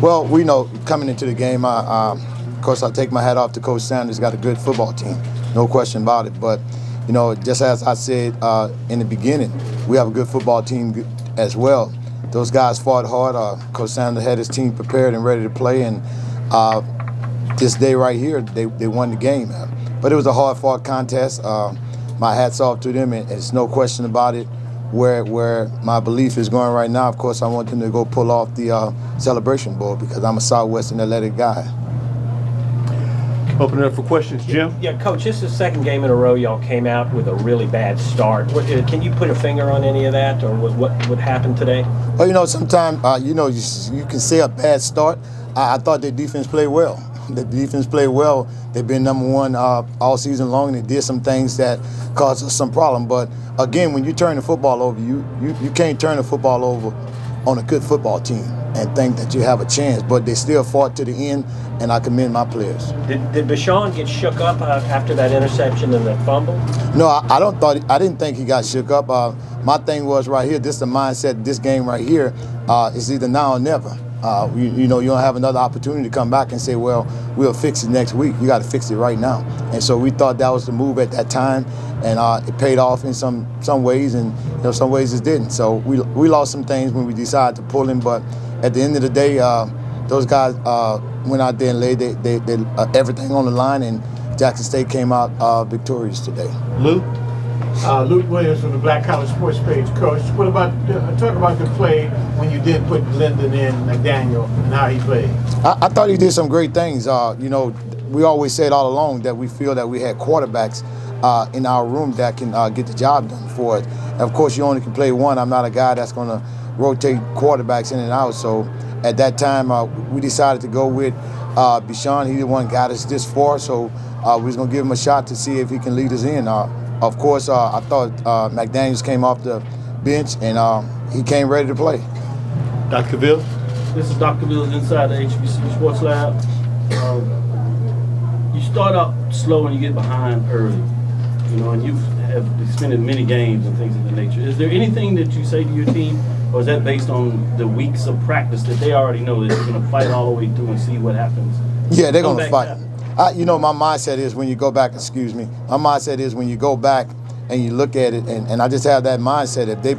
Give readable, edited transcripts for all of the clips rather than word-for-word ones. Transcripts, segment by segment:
Well, we know coming into the game, of course, I take my hat off to Coach Sanders. Got a good football team, no question about it. But, just as I said in the beginning, we have a good football team as well. Those guys fought hard. Coach Sanders had his team prepared and ready to play, and this day right here, they won the game. But it was a hard-fought contest. My hat's off to them, and it's no question about it. Where my belief is going right now, of course, I want them to go pull off the Celebration Bowl because I'm a Southwestern athletic guy. Open it up for questions, Jim. Yeah, Coach, this is the second game in a row y'all came out with a really bad start. Can you put a finger on any of that, or what happened today? Well, sometimes, you can say a bad start. I thought their defense played well. The defense played well. They've been number one all season long, and they did some things that caused us some problem. But, again, when you turn the football over, you can't turn the football over on a good football team and think that you have a chance. But they still fought to the end, and I commend my players. Did Bashan get shook up after that interception and that fumble? No, I didn't think he got shook up. My thing was right here, this is the mindset, this game right here is either now or never. You don't have another opportunity to come back and say, well, we'll fix it next week. You got to fix it right now. And so we thought that was the move at that time, and it paid off in some ways, and some ways it didn't. So we lost some things when we decided to pull him, but at the end of the day, those guys went out there and laid everything on the line, and Jackson State came out victorious today. Luke? Luke Williams from the Black College Sports Page. Coach, what about talk about the play when you did put Linden in McDaniel and how he played? I thought he did some great things. We always said all along that we feel that we had quarterbacks in our room that can get the job done for us. And of course, you only can play one. I'm not a guy that's going to rotate quarterbacks in and out. So at that time, we decided to go with Bashan. He the one got us this far, so we was going to give him a shot to see if he can lead us in. Of course, I thought McDaniels came off the bench, and he came ready to play. Dr. Ville? This is Dr. Ville inside the HBCU Sports Lab. You start out slow and you get behind early, and you have spent many games and things of that nature. Is there anything that you say to your team, or is that based on the weeks of practice that they already know that they're going to fight all the way through and see what happens? Yeah, they're going to fight. My mindset is when you go back, my mindset is when you go back and you look at it, and I just have that mindset. If they'd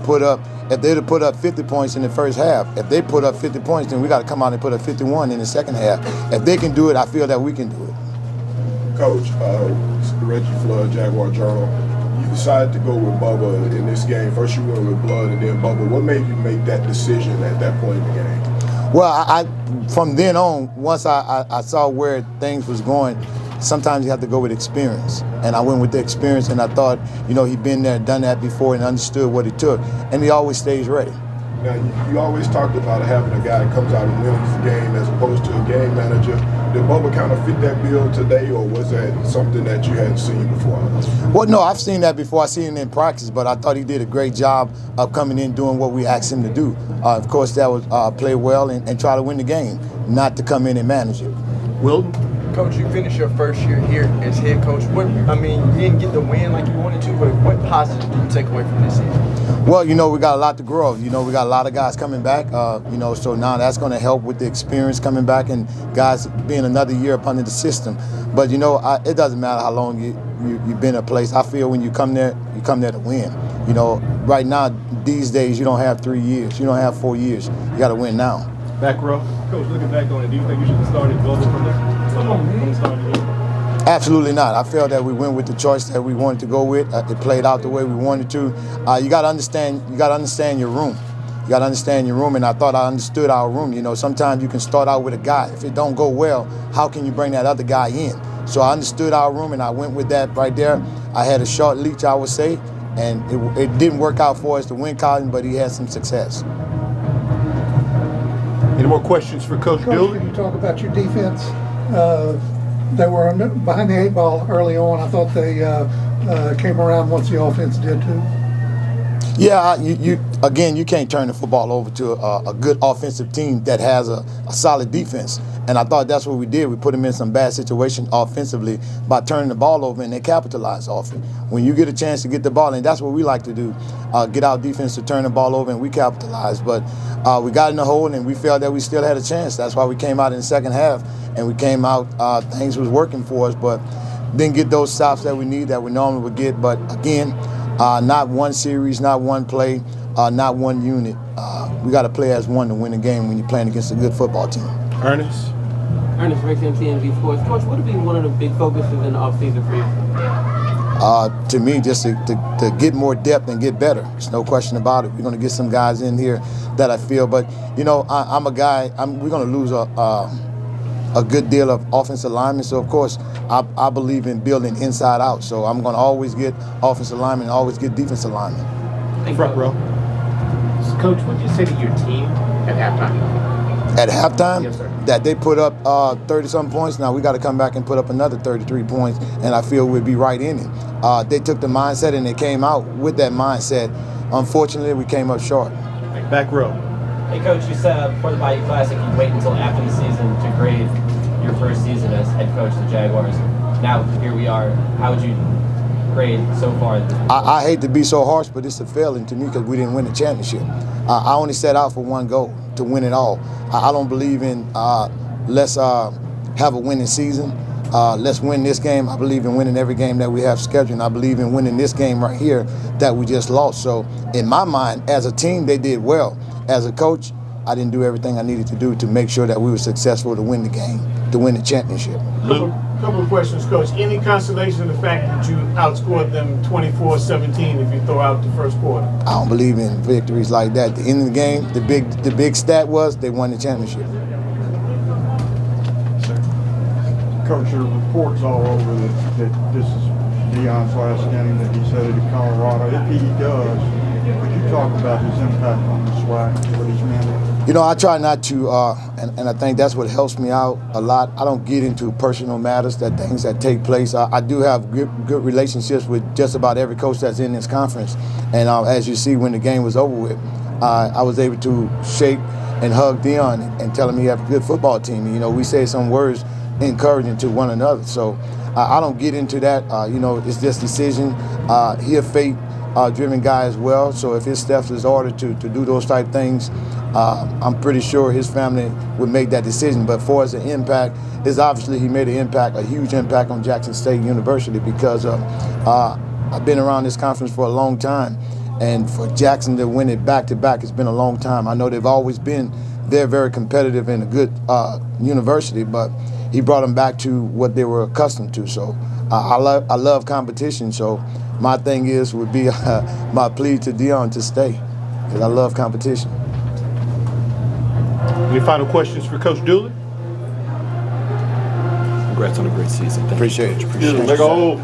have put up 50 points in the first half, if they put up 50 points, then we got to come out and put up 51 in the second half. If they can do it, I feel that we can do it. Coach, Reggie Flood, Jaguar Journal, you decided to go with Bubba in this game. First you went with Blood and then Bubba. What made you make that decision at that point in the game? Well, from then on, once I saw where things was going, sometimes you have to go with experience. And I went with the experience, and I thought, he'd been there, done that before, and understood what it took. And he always stays ready. Now, you always talked about having a guy that comes out and wins the game as opposed to a game manager. Did Bubba kind of fit that bill today, or was that something that you hadn't seen before? Well, no, I've seen that before. I've seen it in practice, but I thought he did a great job of coming in doing what we asked him to do. Of course, that was play well and try to win the game, not to come in and manage it. Wilton? Coach, you finished your first year here as head coach. You didn't get the win like you wanted to, but what positive do you take away from this season? Well, we got a lot to grow. We got a lot of guys coming back, so now that's going to help with the experience coming back and guys being another year up under the system. But, it doesn't matter how long you've been at a place. I feel when you come there to win. Right now, these days, you don't have 3 years. You don't have 4 years. You got to win now. Back row. Coach, looking back on it, do you think you should have started Bubba from the start of the game? Absolutely not. I felt that we went with the choice that we wanted to go with. It played out the way we wanted to. You got to understand. You got to understand your room. You got to understand your room, and I thought I understood our room. Sometimes you can start out with a guy. If it don't go well, how can you bring that other guy in? So I understood our room, and I went with that right there. I had a short leash, I would say, and it didn't work out for us to win Collins, but he had some success. Any more questions for Coach Dooley? Can you talk about your defense? They were behind the 8 ball early on. I thought they came around once the offense did too. Yeah, you can't turn the football over to a good offensive team that has a solid defense. And I thought that's what we did. We put them in some bad situations offensively by turning the ball over, and they capitalized off it. When you get a chance to get the ball, and that's what we like to do, get our defense to turn the ball over, and we capitalize. But we got in the hole, and we felt that we still had a chance. That's why we came out in the second half, and we came out, things was working for us, but didn't get those stops that we need, that we normally would get. But again, not one series, not one play, not one unit. We got to play as one to win a game when you're playing against a good football team. Ernest. Ernest Rex, MTNV Sports. Coach, what would be one of the big focuses in the offseason for you? To me, just to get more depth and get better. There's no question about it. We're going to get some guys in here that I feel. But, you know, I'm a guy, we're going to lose a good deal of offensive linemen. So, of course, I believe in building inside out. So I'm going to always get offensive linemen and always get defensive linemen. Front row. Coach, what did you say to your team at halftime? At halftime, Yes, sir. that they put up 30-something points. Now we got to come back and put up another 33 points, and I feel we'd be right in it. They took the mindset and they came out with that mindset. Unfortunately, we came up short. Back row. Hey, Coach, you said before the Bayou Classic you wait until after the season to grade your first season as head coach of the Jaguars. Now, here we are. How would you grade so far? I hate to be so harsh, but it's a failing to me because we didn't win the championship. I only set out for one goal, to win it all. I don't believe in let's have a winning season. Let's win this game. I believe in winning every game that we have scheduled. And I believe in winning this game right here that we just lost. So in my mind, as a team, they did well. As a coach, I didn't do everything I needed to do to make sure that we were successful to win the game, to win the championship. Couple of questions, Coach. Any consolation in the fact that you outscored them 24-17 if you throw out the first quarter? I don't believe in victories like that. At the end of the game, the big stat was they won the championship. Coach, there are reports all over that this is Deion's last game, that he's headed to Colorado. If he does, could you talk about his impact on the SWAC, what he's meant? You know, I try not to, and I think that's what helps me out a lot. I don't get into personal matters, things that take place. I do have good relationships with just about every coach that's in this conference. And as you see, when the game was over with, I was able to shake and hug Deion and tell him he had a good football team. And, you know, we say some words encouraging to one another. So I don't get into that. You know, it's just decision. He a faith-driven guy as well. So if his steps is ordered to do those type things, I'm pretty sure his family would make that decision. But for as an impact, is obviously he made an impact, a huge impact on Jackson State University because I've been around this conference for a long time. And for Jackson to win it back-to-back, it's been a long time. I know they've always been, they're very competitive and a good university, but he brought them back to what they were accustomed to. So I love competition. So my thing would be my plea to Deion to stay, because I love competition. Any final questions for Coach Dooley? Congrats on a great season. Appreciate it. Let's go.